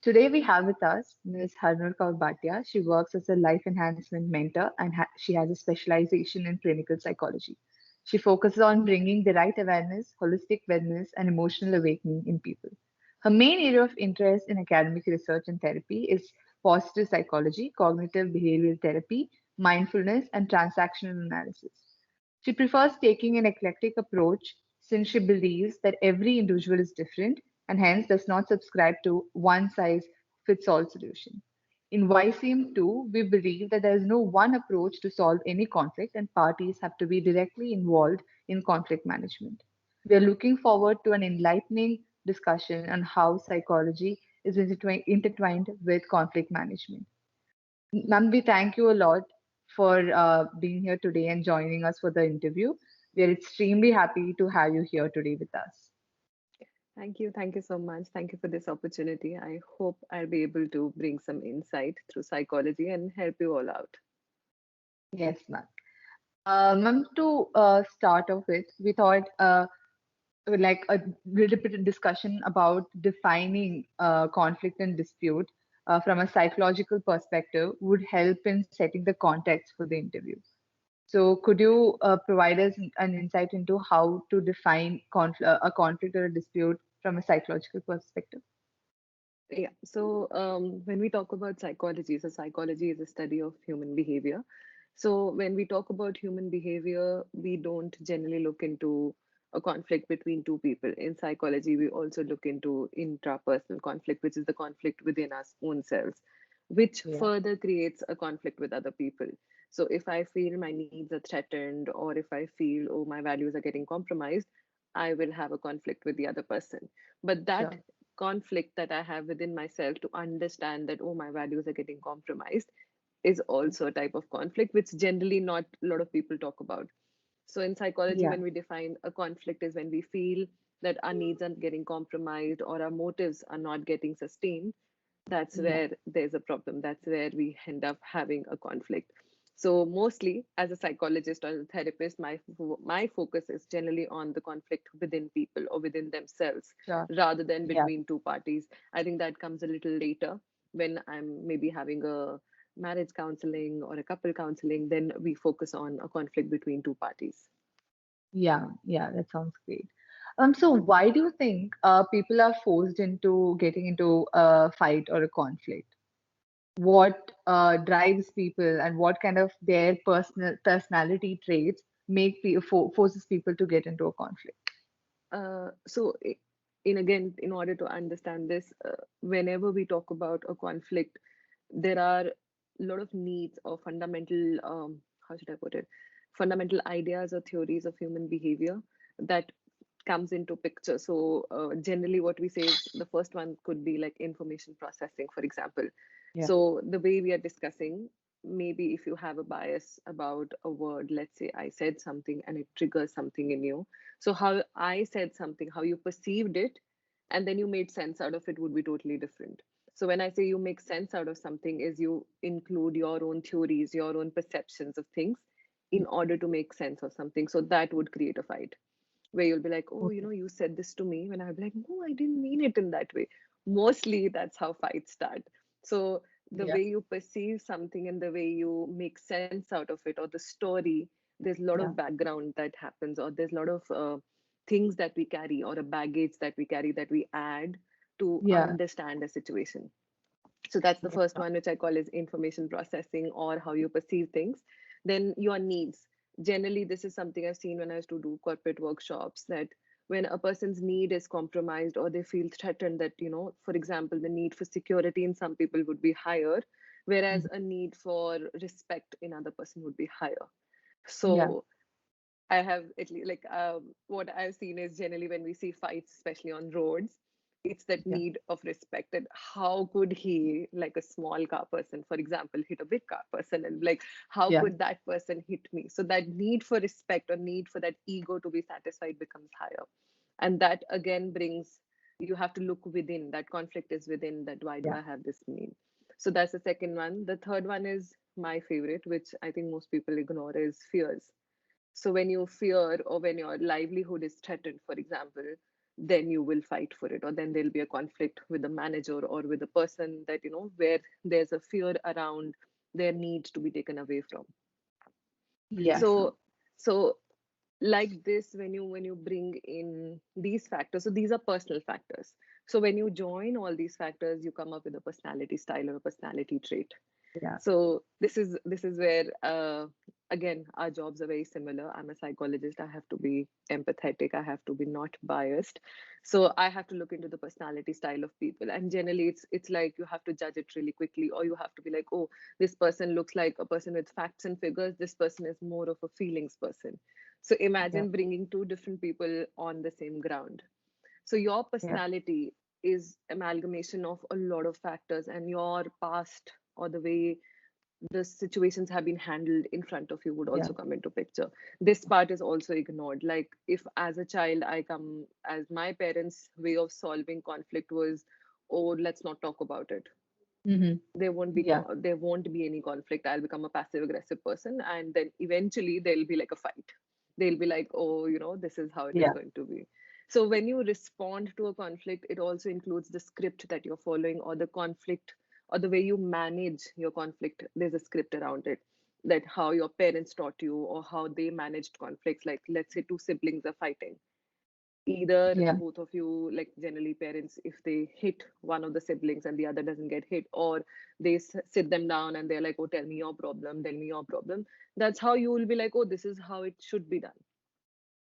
Today we have with us Ms. Harnoor Kaur Bhatia. She works as a life enhancement mentor and she has a specialization in clinical psychology. She focuses on bringing the right awareness, holistic wellness, and emotional awakening in people. Her main area of interest in academic research and therapy is positive psychology, cognitive behavioral therapy, mindfulness, and transactional analysis. She prefers taking an eclectic approach since she believes that every individual is different and hence does not subscribe to one size fits all solution. In YCM 2, we believe that there is no one approach to solve any conflict and parties have to be directly involved in conflict management. We are looking forward to an enlightening discussion on how psychology is intertwined with conflict management. Ma'am, we thank you a lot for being here today and joining us for the interview. We are extremely happy to have you here today with us. Thank you. Thank you so much. Thank you for this opportunity. I hope I'll be able to bring some insight through psychology and help you all out. Yes, ma'am. Ma'am, to start off with, we thought like a little bit of discussion about defining conflict and dispute from a psychological perspective would help in setting the context for the interview. So, could you provide us an insight into how to define a conflict or a dispute from a psychological perspective? Yeah. So when we talk about psychology, so psychology is a study of human behavior. So when we talk about human behavior, we don't generally look into a conflict between two people. In psychology, we also look into intrapersonal conflict, which is the conflict within us own selves, which Yeah, further creates a conflict with other people. So if I feel my needs are threatened, or if I feel, oh, my values are getting compromised, I will have a conflict with the other person. But that sure. conflict that I have within myself to understand that, oh, my values are getting compromised is also a type of conflict, which generally not a lot of people talk about. So in psychology, Yeah, when we define a conflict is when we feel that our needs are getting compromised or our motives are not getting sustained, that's yeah, where there's a problem. That's where we end up having a conflict. So mostly as a psychologist or a therapist, my focus is generally on the conflict within people or within themselves sure. rather than Yeah, between two parties. I think that comes a little later when I'm maybe having a marriage counseling or a couple counseling, then we focus on a conflict between two parties. yeah, that sounds great. So why do you think people are forced into getting into a fight or a conflict? What drives people and what kind of their personality traits forces people to get into a conflict? So in again, in order to understand this, whenever we talk about a conflict, there are a lot of needs or fundamental, how should I put it, fundamental ideas or theories of human behavior that comes into picture. So generally what we say is the first one could be like information processing, for example. Yeah, So the way we are discussing, maybe if you have a bias about a word, let's say I said something and it triggers something in you. So how I said something, how you perceived it, and then you made sense out of it would be totally different. So when I say you make sense out of something is you include your own theories, your own perceptions of things in order to make sense of something. So that would create a fight where you'll be like, oh, okay. you said this to me. When I'll be like, no, I didn't mean it in that way. Mostly that's how fights start. So the Yeah, way you perceive something and the way you make sense out of it or the story, there's a lot yeah, of background that happens, or there's a lot of things that we carry or a baggage that we carry that we add to yeah, understand a situation. So that's the yes, first ma'am. one, which I call is information processing or how you perceive things. Then your needs. Generally, this is something I've seen when I used to do corporate workshops, that when a person's need is compromised or they feel threatened, that, for example, the need for security in some people would be higher, whereas Mhm. a need for respect in other person would be higher. Yeah, So I have at least like what I've seen is generally when we see fights, especially on roads, it's that yeah, need of respect. That how could he, like a small car person, for example, hit a big car person, and like how yeah, could that person hit me? So that need for respect or need for that ego to be satisfied becomes higher, and that again brings you have to look within. That conflict is within. That why do yeah, I have this need? So that's the second one. The third one is my favorite, which I think most people ignore, is fears. So when you fear or when your livelihood is threatened, for example, then you will fight for it, or then there'll be a conflict with the manager or with the person that, where there's a fear around their need to be taken away from. Yes. So so like this, when you bring in these factors, so these are personal factors. So when you join all these factors, you come up with a personality style or a personality trait. Yeah. So this is where, again, our jobs are very similar. I'm a psychologist. I have to be empathetic. I have to be not biased. So I have to look into the personality style of people. And generally, it's like you have to judge it really quickly, or you have to be like, oh, this person looks like a person with facts and figures. This person is more of a feelings person. So Yeah. imagine bringing two different people on the same ground. So your Yeah. personality is amalgamation of a lot of factors, and your past or the way the situations have been handled in front of you would Yeah. also come into picture. This part is also ignored. Like if as a child I come, as my parents' way of solving conflict was, oh, let's not talk about it. Mm-hmm. Yeah. There won't be any conflict. I'll become a passive aggressive person, and then eventually there'll be like a fight. They'll be like, oh, this is how it is Yeah. going to be. So when you respond to a conflict, it also includes the script that you're following, or the conflict, or the way you manage your conflict. There's a script around it, that how your parents taught you or how they managed conflicts. Like let's say two siblings are fighting, either Yeah. both of you, like generally parents, if they hit one of the siblings and the other doesn't get hit, or they sit them down and they're like, oh, tell me your problem. That's how you will be like, oh, this is how it should be done.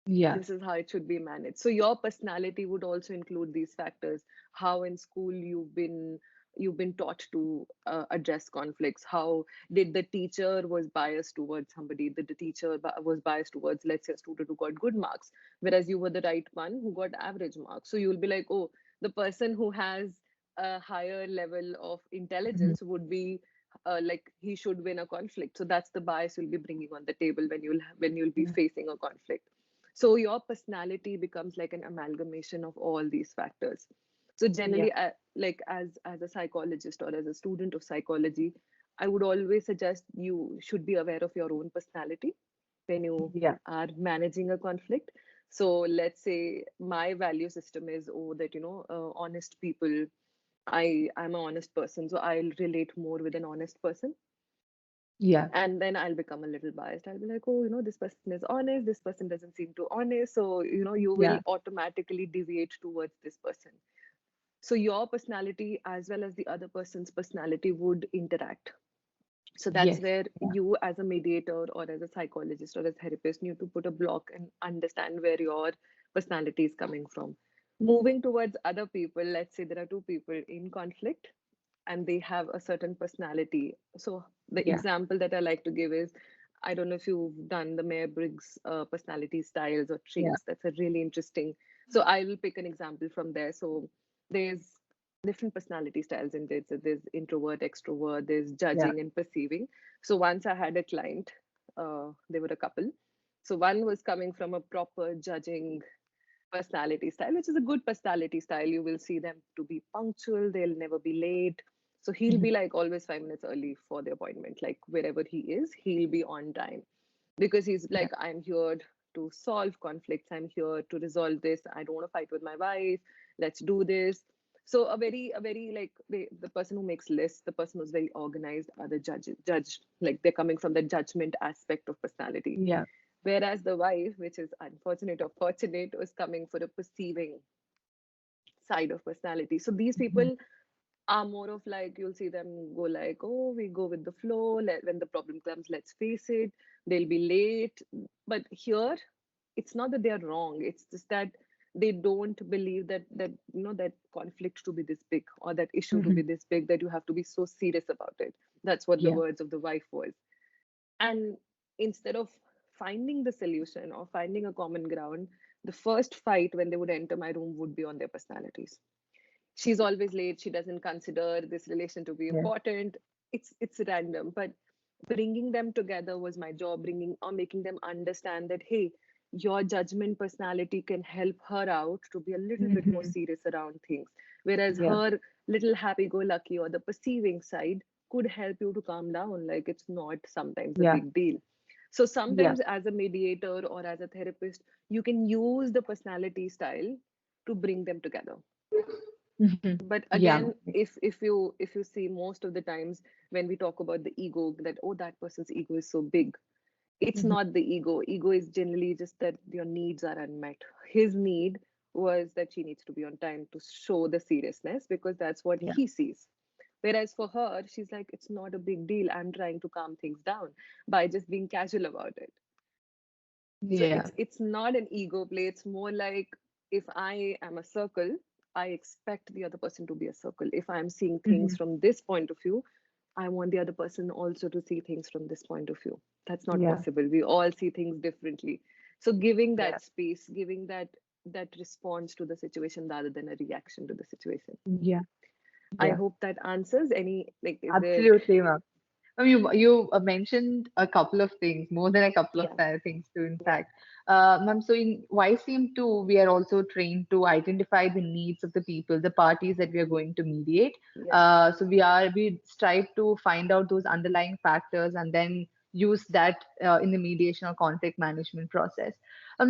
Yeah. This is how it should be managed. So your personality would also include these factors. How in school you've been taught to address conflicts. How did the teacher was biased towards somebody? Did the teacher was biased towards, let's say, a student who got good marks, whereas you were the right one who got average marks? So you'll be like, oh, the person who has a higher level of Mm-hmm. intelligence would be, like he should win a conflict. So that's the bias you'll be bringing on the table when you'll be Yeah. facing a conflict. So your personality becomes like an amalgamation of all these factors. So Yeah. generally, like as a psychologist or as a student of psychology, I would always suggest you should be aware of your own personality when you Yeah. are managing a conflict. So let's say my value system is, oh, that honest people. I'm an honest person, so I'll relate more with an honest person, Yeah. and then I'll become a little biased. I'll be like, oh, this person is honest, this person doesn't seem too honest. So, you will Yeah. automatically deviate towards this person. So your personality as well as the other person's personality would interact. So that's Yes. where Yeah. you, as a mediator or as a psychologist or a therapist, need to put a block and understand where your personality is coming from. Moving towards other people, let's say there are two people in conflict and they have a certain personality. So the Yeah. example that I like to give is, I don't know if you've done the Mayer-Briggs personality styles or Yeah. traits. That's a really interesting. So I will pick an example from there. So there's different personality styles in this. So there's introvert, extrovert, there's Yeah. judging and perceiving. So once I had a client, they were a couple. So one was coming from a proper judging personality style, which is a good personality style. You will see them to be punctual, they'll never be late. So he'll Mhm. be like always 5 minutes early for the appointment, like wherever he is, he'll be on time because he's Yeah. like, I'm here to solve conflicts, I'm here to resolve this, I don't want to fight with my wife, let's do this. So a very like the person who makes lists, the person who's very organized are the judge, like they're coming from the judgment aspect of personality. Yeah. Whereas the wife, which is unfortunate or fortunate, was coming for the perceiving side of personality. So these Mhm. people are more of like, you'll see them go like, oh, we go with the flow. When the problem comes, let's face it. They'll be late. But here, it's not that they are wrong. It's just that they don't believe that conflict to be this big, or that issue to be Mhm. this big, that you have to be so serious about it. That's what the Yeah. words of the wife was. And instead of finding the solution or finding a common ground, the first fight when they would enter my room would be on their personalities. She's always late. She doesn't consider this relation to be Yeah. important. It's random, but bringing them together was my job. Bringing or making them understand that, hey, your judgment personality can help her out to be a little bit more Mhm. serious around things, whereas Yeah. her little happy-go-lucky or the perceiving side could help you to calm down. Like it's not sometimes a Yeah. big deal. So Yeah. sometimes as a mediator or as a therapist, you can use the personality style to bring them together. Mhm. But Yeah. again, if you see, most of the times when we talk about the ego, that oh, that person's ego is so big, it's Mhm. not the ego is generally just that your needs are unmet. His need was that she needs to be on time to show the seriousness, because that's what Yeah. he sees. Whereas for her, she's like, it's not a big deal, I'm trying to calm things down by just being casual about it. So Yeah. it's not an ego play. It's more like, if I am a circle, I expect the other person to be a circle. If I'm seeing things Mhm. from this point of view, I want the other person also to see things from this point of view. That's not Yeah. possible. We all see things differently. So giving Yeah. that space, giving that response to the situation rather than a reaction to the situation. Yeah. I Yeah. hope that answers any, like, is there? Absolutely, ma'am. You mentioned a couple of things, more than a couple of Yeah, things too, in yeah, fact. Ma'am, so in YCM 2, we are also trained to identify the needs of the people, the parties that we are going to mediate. yeah, So we strive to find out those underlying factors and then use that in the mediation or conflict management process.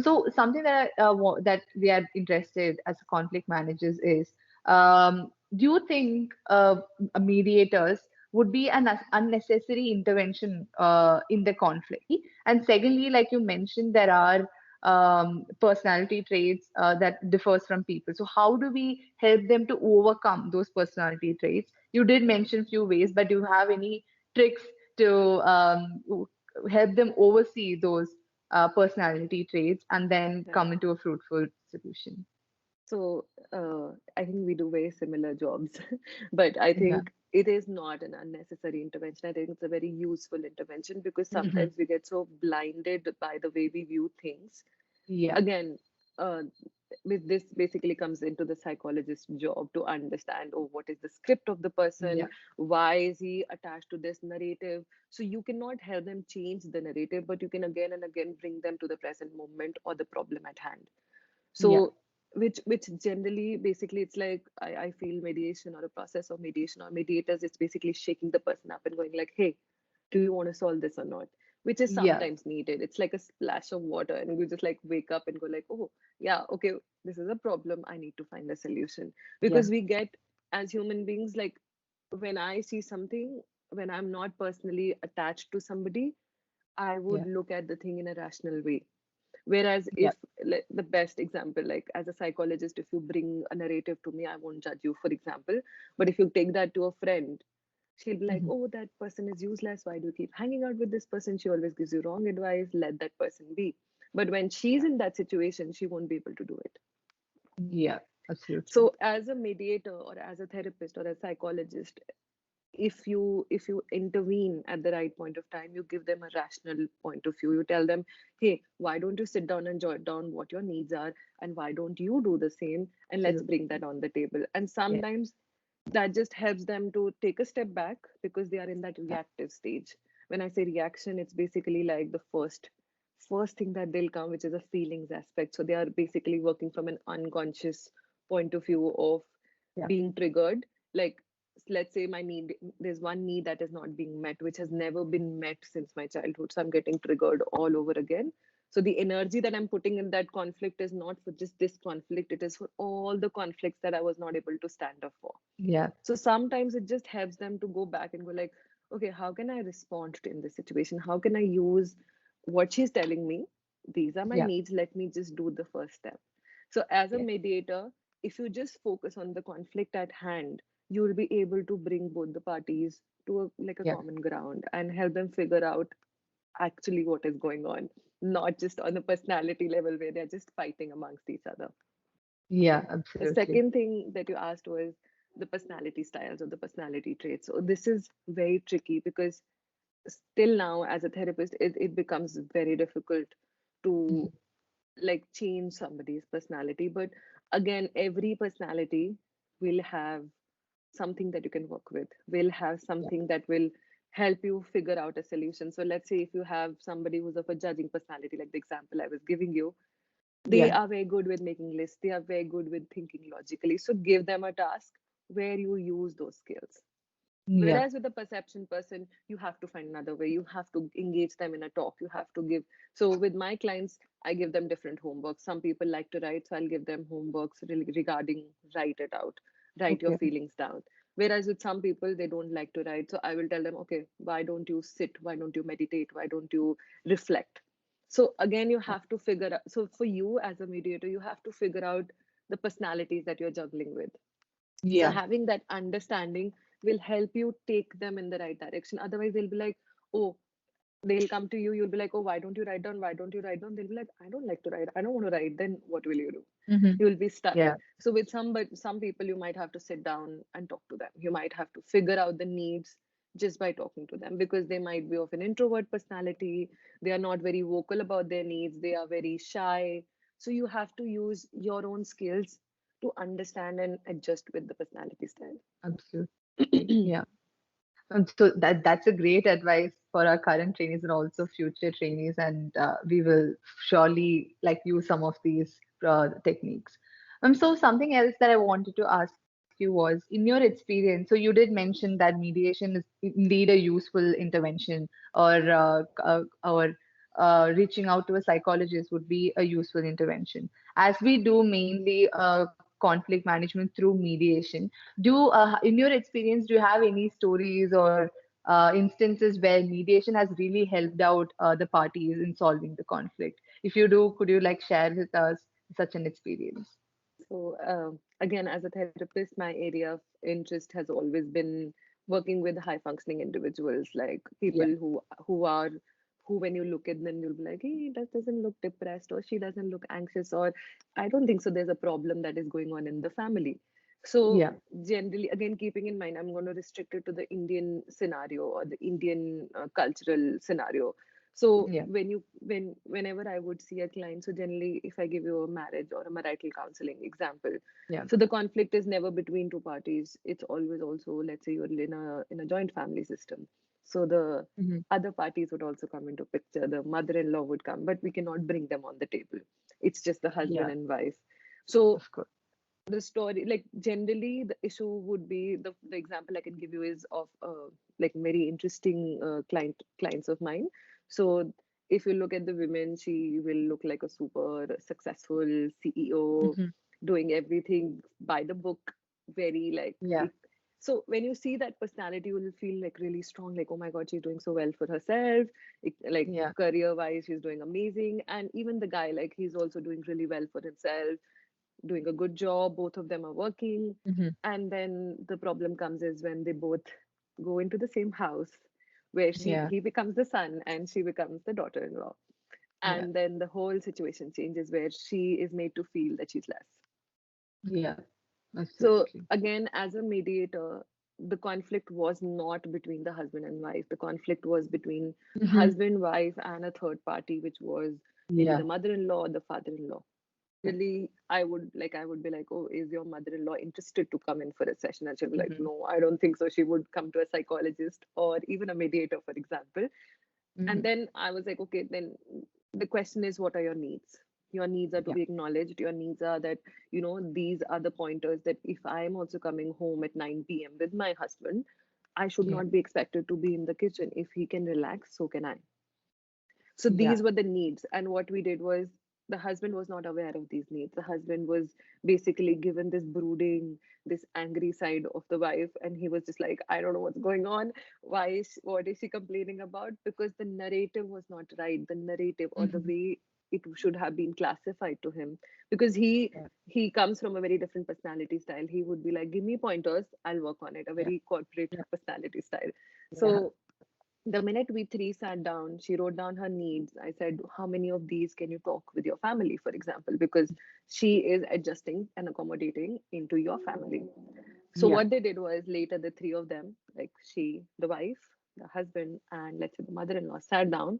So something that we are interested as conflict managers is, do you think mediators would be an unnecessary intervention in the conflict? And secondly, like you mentioned, there are personality traits that differs from people. So how do we help them to overcome those personality traits? You did mention few ways, but do you have any tricks to help them oversee those personality traits and then right. come into a fruitful solution? So I think we do very similar jobs, but I Yeah. think it is not an unnecessary intervention. I think it's a very useful intervention, because Hmm. sometimes we get so blinded by the way we view things. Yeah. Again, uh, with this basically comes into the psychologist's job to understand, oh, what is the script of the person? Yeah. Why is he attached to this narrative? So you cannot help them change the narrative, but you can again and again bring them to the present moment or the problem at hand. Yeah. So which generally, basically, it's like, I feel mediation, or a process of mediation, or mediators, it's basically shaking the person up and going like, hey, do you want to solve this or not? Which is Yeah. sometimes needed. It's like a splash of water, and you just like wake up and go like, oh yeah, okay, this is a problem, I need to find a solution. Yeah. Because we get, as human beings, like, when I see something, when I'm not personally attached to somebody, I would Yeah. look at the thing in a rational way. Whereas Yeah. if, like, the best example, like as a psychologist, if you bring a narrative to me, I won't judge you, for example. But if you take that to a friend, she'll be like, Mhm. oh, that person is useless. Why do you keep hanging out with this person? She always gives you wrong advice. Let that person be. But when she's in that situation, she won't be able to do it. Yeah, absolutely. So as a mediator, or as a therapist, or a psychologist, if you intervene at the right point of time, you give them a rational point of view. You tell them, hey, why don't you sit down and jot down what your needs are, and why don't you do the same, and let's bring Absolutely. that on the table. And Yeah. sometimes that just helps them to take a step back, because they are in that Yeah. reactive stage. When I say reaction, it's basically like the first thing that they'll come, which is a feelings aspect. So they are basically working from an unconscious point of view of Yeah. being triggered. Like, let's say there's one need that is not being met, which has never been met since my childhood, so I'm getting triggered all over again. So the energy that I'm putting in that conflict is not for just this conflict, it is for all the conflicts that I was not able to stand up for. Yeah. So sometimes it just helps them to go back and go like, okay, how can I respond in this situation? How can I use what she's telling me? These are my Yeah. needs. Let me just do the first step. So as a Yeah. mediator, if you just focus on the conflict at hand, you will be able to bring both the parties to like a Yeah. common ground and help them figure out actually what is going on, not just on a personality level where they're just fighting amongst each other. Yeah. The Absolutely. second thing that you asked was the personality styles or the personality traits. So this is very tricky, because still now, as a therapist, it becomes very difficult to Mhm. like change somebody's personality. But again, every personality will have something that you can work with, will have Yeah. something that will help you figure out a solution. So let's say if you have somebody who's of a judging personality, like the example I was giving you, they Yeah. are very good with making lists, they are very good with thinking logically. So give them a task where you use those skills. Yeah. Whereas with the perception person, you have to find another way. You have to engage them in a talk. You have to give. So with my clients, I give them different homeworks. Some people like to write, so I'll give them homeworks regarding write it out, write your Okay. feelings down. Whereas with some people, they don't like to write. So I will tell them, okay, why don't you sit? Why don't you meditate? Why don't you reflect? So again, you have to figure out. So for you as a mediator, you have to figure out the personalities that you're juggling with. So Yeah. having that understanding will help you take them in the right direction. Otherwise, they'll be like, oh, they'll come to you, you'll be like, oh, why don't you write down? Why don't you write down? They'll be like, I don't like to write. I don't want to write. Then what will you do? Hmm. You will be stuck. Yeah. So with some people, you might have to sit down and talk to them. You might have to figure out the needs just by talking to them, because they might be of an introvert personality. They are not very vocal about their needs. They are very shy. So you have to use your own skills to understand and adjust with the personality style. Absolutely. Yeah. So that's a great advice for our current trainees and also future trainees, and we will surely like use some of these techniques. So something else that I wanted to ask you was, in your experience, so you did mention that mediation is indeed a useful intervention, or reaching out to a psychologist would be a useful intervention. As we do mainly conflict management through mediation, in your experience, do you have any stories or instances where mediation has really helped out the parties in solving the conflict? If you do, could you like share with us such an experience? So, again, as a therapist, my area of interest has always been working with high functioning individuals, like people Yeah. who, when you look at them, you'll be like, hey, that doesn't look depressed, or she doesn't look anxious, or I don't think so. There's a problem that is going on in the family. So, Yeah. generally, again, keeping in mind, I'm going to restrict it to the Indian scenario or the Indian cultural scenario. So Yeah. whenever I would see a client, so generally if I give you a marriage or a marital counseling example, Yeah. so the conflict is never between two parties. It's always also, let's say you're in a joint family system. So the Hmm. other parties would also come into picture. The mother-in-law would come, but we cannot bring them on the table. It's just the husband Yeah. and wife. So Of course. the story, like generally the issue would be the example I can give you is of like very interesting clients of mine. So if you look at the women, she will look like a super successful CEO, Hmm. doing everything by the book, very like Yeah. so when you see that personality, you will feel like really strong, like, oh my God, she's doing so well for herself. Like Yeah. career wise, she's doing amazing. And even the guy, like he's also doing really well for himself, doing a good job. Both of them are working. Hmm. And then the problem comes is when they both go into the same house, where Yeah. he becomes the son and she becomes the daughter-in-law. Yeah. And then the whole situation changes, where she is made to feel that she's less. Yeah. So Absolutely. again, as a mediator, the conflict was not between the husband and wife. The conflict was between Hmm. husband, wife, and a third party, which was maybe the Yeah. mother-in-law or the father-in-law. Yeah. Generally, I would be like, oh, is your mother-in-law interested to come in for a session? And she'll be like, Hmm. no, I don't think so. She would come to a psychologist or even a mediator, for example. And Hmm. then I was like, okay, then the question is, what are your needs? Your needs are to Yeah. be acknowledged. Your needs are that, these are the pointers that if I am also coming home at 9 p.m. with my husband, I should Yeah. not be expected to be in the kitchen. If he can relax, so can I. So these Yeah. were the needs. And what we did was, the husband was not aware of these needs. The husband was basically given this brooding, this angry side of the wife. And he was just like, I don't know what's going on. What is she complaining about? Because the narrative was not right. The narrative, or the Hmm. way it should have been classified to him, because Yeah. he comes from a very different personality style. He would be like, give me pointers, I'll work on it. A Yeah. very corporate Yeah. personality style. Yeah. So the minute we three sat down, she wrote down her needs. I said, how many of these can you talk with your family, for example? Because she is adjusting and accommodating into your family. So Yeah. what they did was, later the three of them, like she, the wife, the husband, and let's say the mother-in-law, sat down,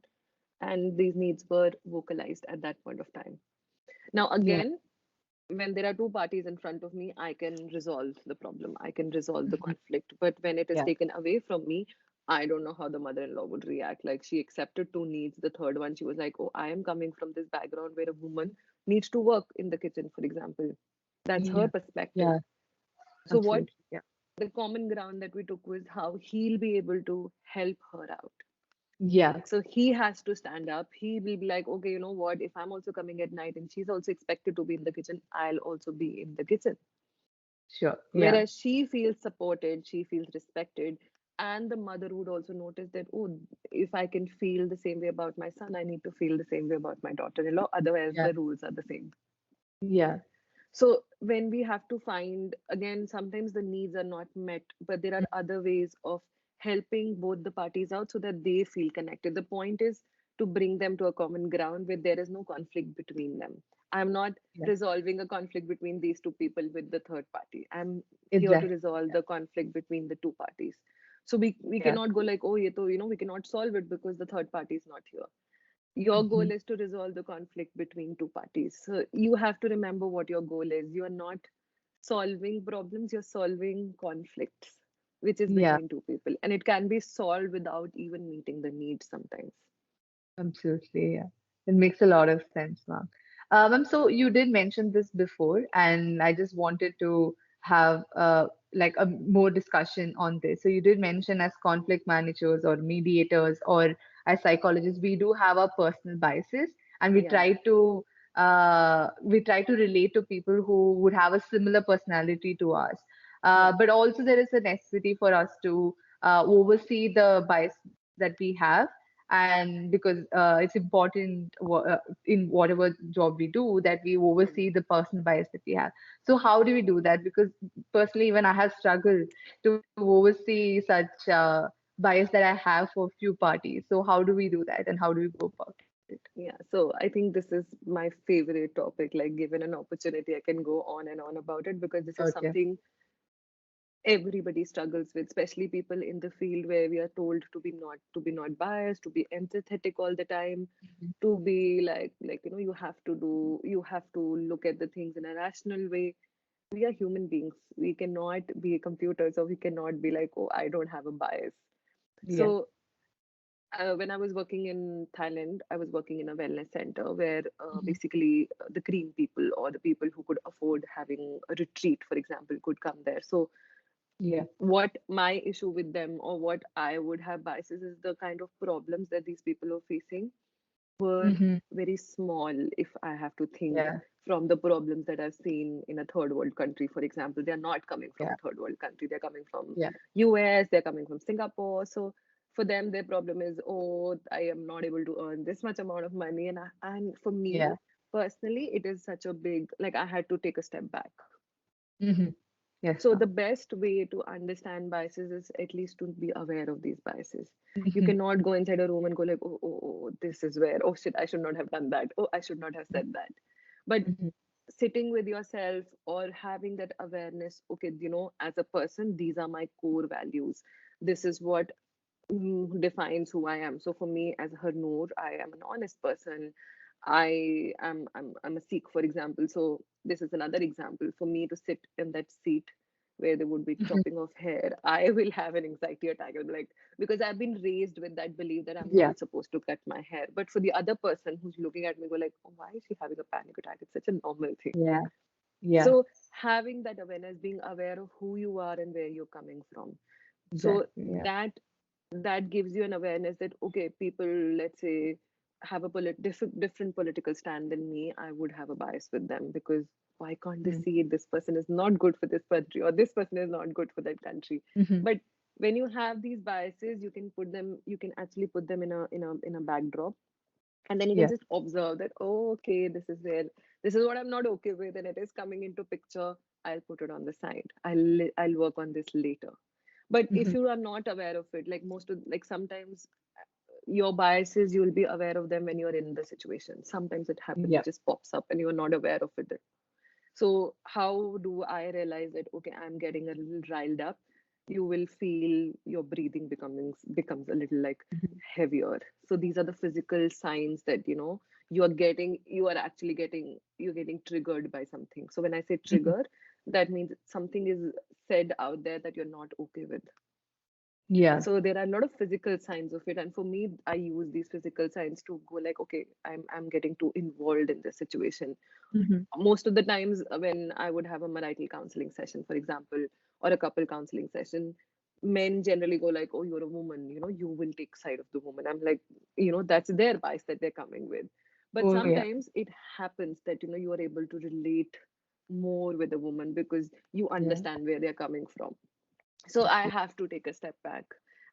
and these needs were vocalized at that point of time. Now, Yeah. again, when there are two parties in front of me, I can resolve the problem. I can resolve the Hmm. conflict. But when it is Yeah. taken away from me, I don't know how the mother-in-law would react. Like, she accepted two needs. The third one, she was like, oh, I am coming from this background where a woman needs to work in the kitchen, for example. That's her Yeah. perspective. Yeah. So what Absolutely. Yeah. the common ground that we took was how he'll be able to help her out. Yeah, So he has to stand up. He will be like, okay, you know what? If I'm also coming at night and she's also expected to be in the kitchen, I'll also be in the kitchen. sure. Yeah, Whereas she feels supported, she feels respected. And the mother would also notice that, oh, if I can feel the same way about my son, I need to feel the same way about my daughter-in-law. Otherwise, yeah, the rules are the same. yeah, So when we have to find, again, sometimes the needs are not met, but there are other ways of helping both the parties out so that they feel connected. The point is to bring them to a common ground where there is no conflict between them. I'm not yeah. resolving a conflict between these two people with the third party. I'm here to Exactly. resolve the conflict between the two parties. So we Yeah. cannot go like, oh, ye to, we cannot solve it because the third party is not here. Your Hmm. goal is to resolve the conflict between two parties. So you have to remember what your goal is. You are not solving problems, you're solving conflicts, which is Yeah. between two people. And it can be solved without even meeting the needs sometimes. Absolutely, yeah. It makes a lot of sense, Mark. So you did mention this before, and I just wanted to have like a more discussion on this. So you did mention as conflict managers or mediators or as psychologists, we do have our personal biases, and Yeah, we try to relate to people who would have a similar personality to us. yeah, But also there is a necessity for us to oversee the bias that we have, and because it's important in whatever job we do that we oversee the personal bias that we have. So how do we do that? Because personally, even I have struggled to oversee such bias that I have for few parties. So how do we do that, and how do we go about it? yeah. So I think this is my favorite topic. Like, given an opportunity, I can go on and on about it because this is Okay. something everybody struggles with, especially people in the field where we are told to be not biased, to be empathetic all the time, Mhm. to be like you have to look at the things in a rational way. We are human beings. We cannot be computers, or we cannot be like, oh, I don't have a bias. Yeah. So when I was working in Thailand, I was working in a wellness center where Mhm. basically the green people or the people who could afford having a retreat, for example, could come there. So Yeah. what my issue with them, or what I would have biases, is the kind of problems that these people are facing were Hmm. very small. If I have to think Yeah. from the problems that I've seen in a third world country, for example, they're not coming from Yeah. a third world country, they're coming from Yeah. US, they're coming from Singapore. So for them, their problem is, oh, I am not able to earn this much amount of money. And for me Yeah. personally, it is such a big, like, I had to take a step back. Hmm. Yes, So ma'am. the best way to understand biases is at least to be aware of these biases. You Hmm. cannot go inside a room and go like, oh, oh, oh, this is where, oh shit, I should not have done that. Oh, I should not have said that. But Hmm. sitting with yourself or having that awareness, okay, as a person, these are my core values. This is what defines who I am. So for me, as Harnoor, I am an honest person. I'm a Sikh, for example. So this is another example. For me to sit in that seat where they would be Hmm. chopping off hair, I will have an anxiety attack. I'll be like, because I've been raised with that belief that I'm Yeah. not supposed to cut my hair. But for the other person who's looking at me, go like, oh, why is she having a panic attack? It's such a normal thing. Yeah. Yeah. So having that awareness, being aware of who you are and where you're coming from. So Exactly. Yeah. that gives you an awareness that, okay, people, let's say, have a different political stand than me. I would have a bias with them because why can't they see it? This person is not good for this country, or this person is not good for that country. Mm-hmm. But when you have these biases, you can actually put them in a backdrop, and then you can Yeah. just observe that, oh, okay, this is what I'm not okay with, and it is coming into picture. I'll put it on the side. I'll work on this later. But if Hmm. you are not aware of it, like sometimes your biases, you'll be aware of them when you're in the situation. Sometimes it happens, Yeah. it just pops up and you're not aware of it. So how do I realize that, okay, I'm getting a little riled up? You will feel your breathing becomes a little like Mhm. heavier. So these are the physical signs that you're getting triggered by something. So when I say Mhm. trigger, that means something is said out there that you're not okay with. Yeah. So there are a lot of physical signs of it, and for me, I use these physical signs to go like, okay, I'm getting too involved in this situation. Mhm. Most of the times when I would have a marital counseling session, for example, or a couple counseling session, men generally go like, oh, you're a woman, you will take side of the woman. I'm like, that's their bias that they're coming with. But Oh, yeah. sometimes it happens that, you are able to relate more with a woman because you Yeah. understand where they're coming from. So I have to take a step back.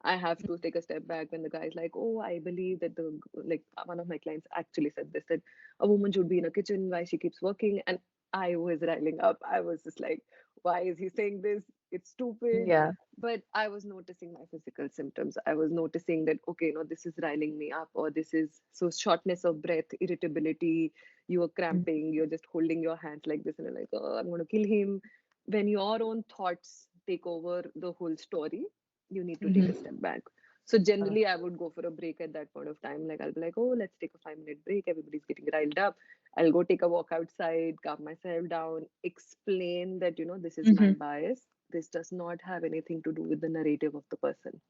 I have to take a step back when the guy's like, oh, I believe that like one of my clients actually said this, that a woman should be in a kitchen, why she keeps working. And I was riling up. I was just like, why is he saying this? It's stupid. Yeah. But I was noticing my physical symptoms. I was noticing that, okay, no, this is riling me up, or this is so shortness of breath, irritability, you are Mhm. cramping, you're just holding your hands like this, and you're like, oh, I'm going to kill him. When your own thoughts take over the whole story, you need to take a Mhm. step back. So generally I would go for a break at that point of time. Like I'll be like, oh, let's take a 5 minute break, everybody's getting riled up. I'll go take a walk outside, calm myself down, explain that, this is my Mhm. bias, this does not have anything to do with the narrative of the person.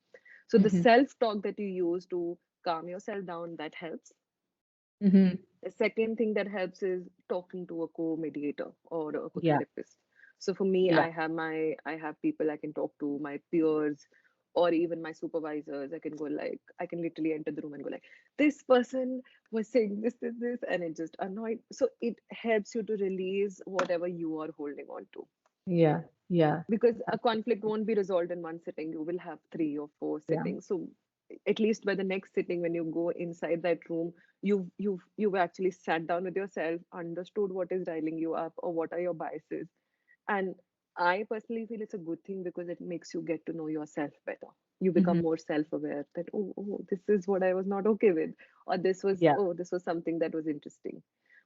So the Mhm. self talk that you use to calm yourself down, that helps. Mhm. The second thing that helps is talking to a co-mediator or a Yeah. co-therapist. So for me, Yeah. I have people I can talk to, my peers, or even my supervisors. I can literally enter the room and go like, this person was saying this, and it just annoyed. So it helps you to release whatever you are holding on to, Yeah. Yeah. because a conflict won't be resolved in one sitting. You will have three or four Yeah. sittings. So at least by the next sitting, when you go inside that room, you've actually sat down with yourself, understood what is riling you up or what are your biases. And I personally feel it's a good thing because it makes you get to know yourself better. You become Mhm. more self-aware that, oh, this is what I was not okay with, or Yeah. this was something that was interesting.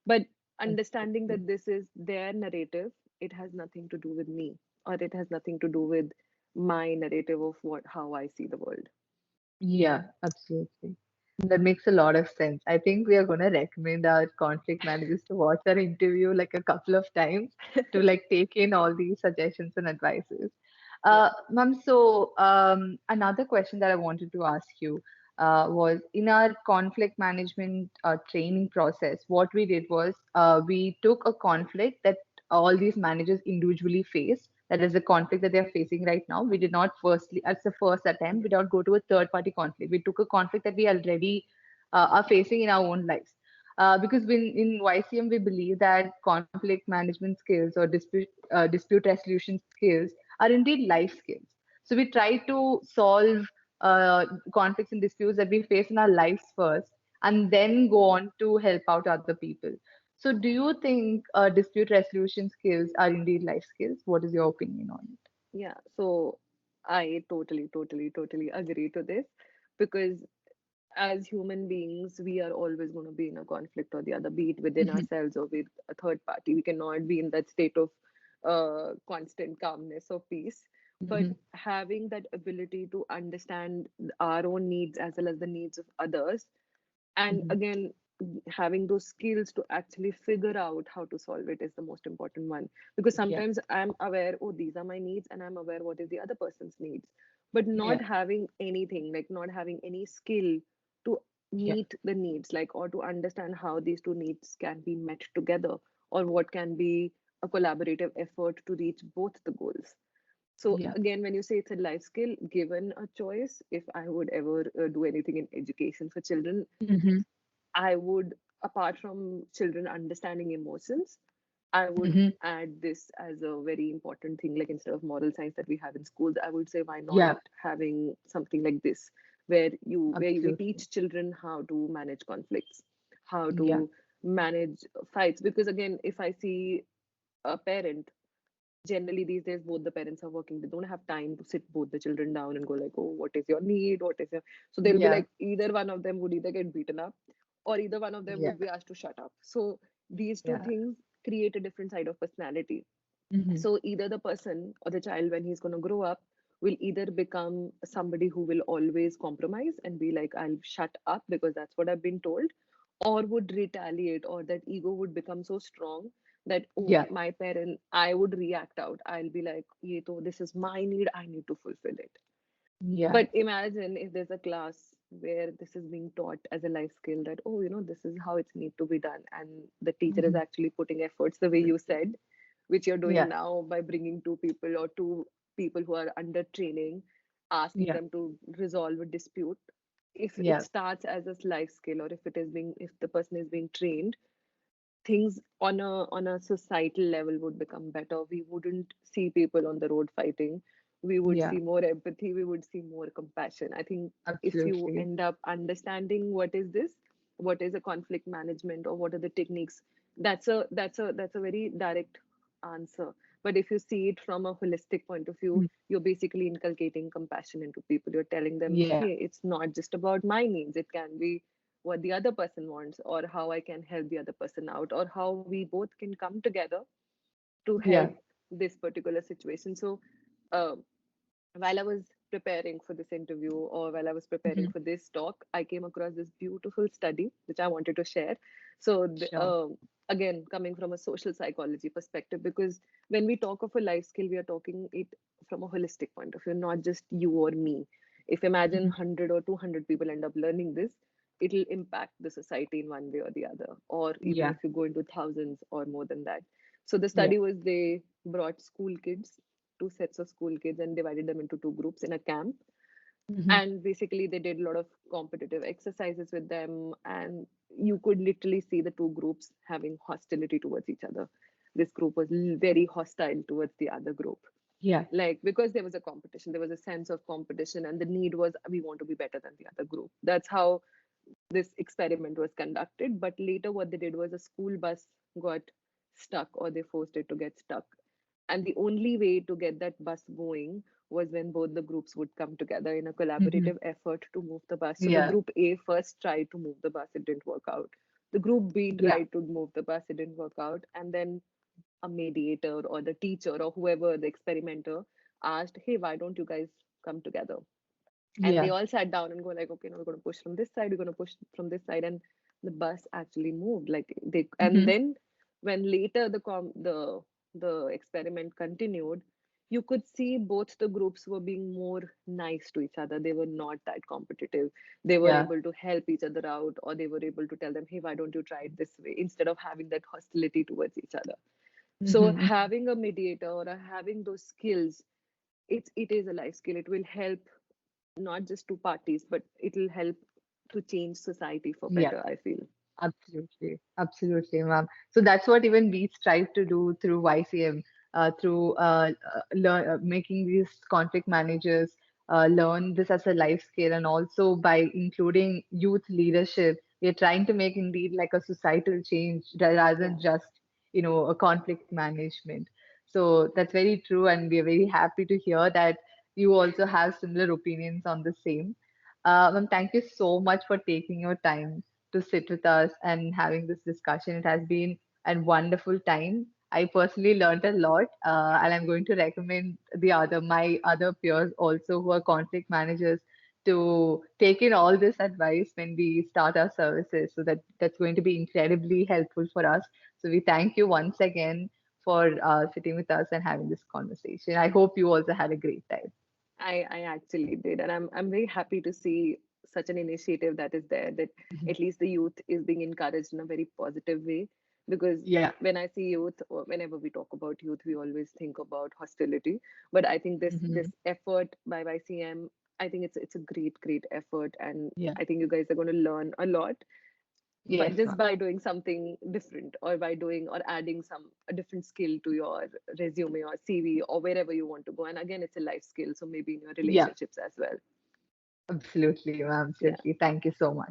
But understanding Absolutely. that this is their narrative, it has nothing to do with me, or it has nothing to do with my narrative of how I see the world. Yeah, absolutely. That makes a lot of sense. I think we are going to recommend our conflict managers to watch our interview like a couple of times to like take in all these suggestions and advices. Yeah. Ma'am, so another question that I wanted to ask you was in our conflict management training process, what we did was we took a conflict that all these managers individually face. That is the conflict that they're facing right now. We did not firstly, as the first attempt, we did not go to a third party conflict. We took a conflict that we already are facing in our own lives. Because in YCM, we believe that conflict management skills or dispute resolution skills are indeed life skills. So we try to solve conflicts and disputes that we face in our lives first, and then go on to help out other people. So, do you think dispute resolution skills are indeed life skills? What is your opinion on it? Yeah. So I totally agree to this, because as human beings, we are always going to be in a conflict or the other, be it within Mhm. ourselves or with a third party. We cannot be in that state of constant calmness or peace. But Mhm. having that ability to understand our own needs as well as the needs of others, and Mhm. again, having those skills to actually figure out how to solve it is the most important one. Because Yeah. sometimes I'm aware, oh, these are my needs, and I'm aware what is the other person's needs, but Yeah. not having anything, like not having any skill to Yeah. meet the needs, like, or to understand how these two needs can be met together, or what can be a collaborative effort to reach both the goals. So Yeah. again, when you say it's a life skill, given a choice, if I would ever do anything in education for children, Mhm. I would, apart from children understanding emotions, I would Mhm. add this as a very important thing. Like instead of moral science that we have in schools, I would say, why not Yeah. having something like this, where we Absolutely. teach children how to manage conflicts, how Yeah. to manage fights. Because again, if I see a parent, generally these days both the parents are working, they don't have time to sit both the children down and go like, oh, what is your need, what is your, so they'll be Yeah. like, either one of them would either get beaten up, or either one of them Yeah. would be asked to shut up. So these two Yeah. things create a different side of personality. Mhm. So either the person or the child, when he's going to grow up, will either become somebody who will always compromise and be like, I'll shut up because that's what I've been told, or would retaliate, or that ego would become so strong that, oh, Yeah. my parent, I would react out. I'll be like, Ye to, this is my need, I need to fulfill it. Yeah. But imagine if there's a class where this is being taught as a life skill, that, oh, this is how it's need to be done, and the teacher is Mhm. actually putting efforts the way you said, which you're doing Yeah. now by bringing two people or two people who are under training, asking Yeah. them to resolve a dispute. If it Yeah. starts as a life skill, or if the person is being trained, things on a societal level would become better. We wouldn't see people on the road fighting. We would Yeah. see more empathy. We would see more compassion. I think if you Absolutely. end up understanding what is a conflict management, or what are the techniques, that's a very direct answer. But if you see it from a holistic point of view, Mm. you're basically inculcating compassion into people. You're telling them, Yeah. hey, it's not just about my needs. It can be what the other person wants, or how I can help the other person out, or how we both can come together to help Yeah. this particular situation. So, uh, while I was preparing for this interview, or while I was preparing Hmm. for this talk, I came across this beautiful study which I wanted to share. So, Sure. again, coming from a social psychology perspective, because when we talk of a life skill, we are talking it from a holistic point of view, not just you or me. If imagine Hmm. 100 or 200 people end up learning this, it'll impact the society in one way or the other, or even Yeah. if you go into thousands or more than that. So the Yeah. study was, they brought school kids, two sets of school kids, and divided them into two groups in a camp. Hmm. And basically they did a lot of competitive exercises with them, and you could literally see the two groups having hostility towards each other. This group was very hostile towards the other group, Yeah. like, because there was a competition, there was a sense of competition, and the need was, we want to be better than the other group. That's how this experiment was conducted. But later what they did was, a school bus got stuck, or they forced it to get stuck, and the only way to get that bus going was when both the groups would come together in a Hmm. collaborative effort to move the bus. So the Yeah. group A first tried to move the bus, it didn't work out. The group B Yeah. tried to move the bus, it didn't work out. And then a mediator, or the teacher, or whoever, the experimenter, asked, hey, why don't you guys come together? And they Yeah. all sat down and go like, okay, now we're going to push from this side, we're going to push from this side. And the bus actually moved, like they. And Hmm. then when later the experiment continued, you could see both the groups were being more nice to each other. They were not that competitive. They were Yeah. able to help each other out, or they were able to tell them, hey, why don't you try it this way, instead of having that hostility towards each other. So Hmm. having a mediator, or having those skills, it is a life skill. It will help not just to parties, but it'll help to change society for Yeah. better, I feel. Absolutely, absolutely, ma'am. So that's what even we strive to do through YCM, through making these conflict managers learn this as a life skill, and also by including youth leadership, we're trying to make indeed like a societal change rather than Yeah. just a conflict management. So that's very true, and we are very happy to hear that you also have similar opinions on the same. Ma'am, thank you so much for taking your time to sit with us and having this discussion. It has been a wonderful time. I personally learned a lot, and I'm going to recommend my other peers also who are conflict managers to take in all this advice when we start our services. So that's going to be incredibly helpful for us. So we thank you once again for sitting with us and having this conversation. I hope you also had a great time. I actually did, and I'm very happy to see such an initiative that is there, that Mhm. at least the youth is being encouraged in a very positive way. Because Yeah. when I see youth, or whenever we talk about youth, we always think about hostility. But I think this Hmm. effort by YCM, I think it's a great effort, and Yeah. I think you guys are going to learn a lot, but Yes, just ma'am. by doing something different, or by doing or adding some a different skill to your resume or CV, or wherever you want to go. And again, it's a life skill, so maybe in your Yeah. relationships as well. Absolutely, ma'am. Yeah. Absolutely. Thank you so much.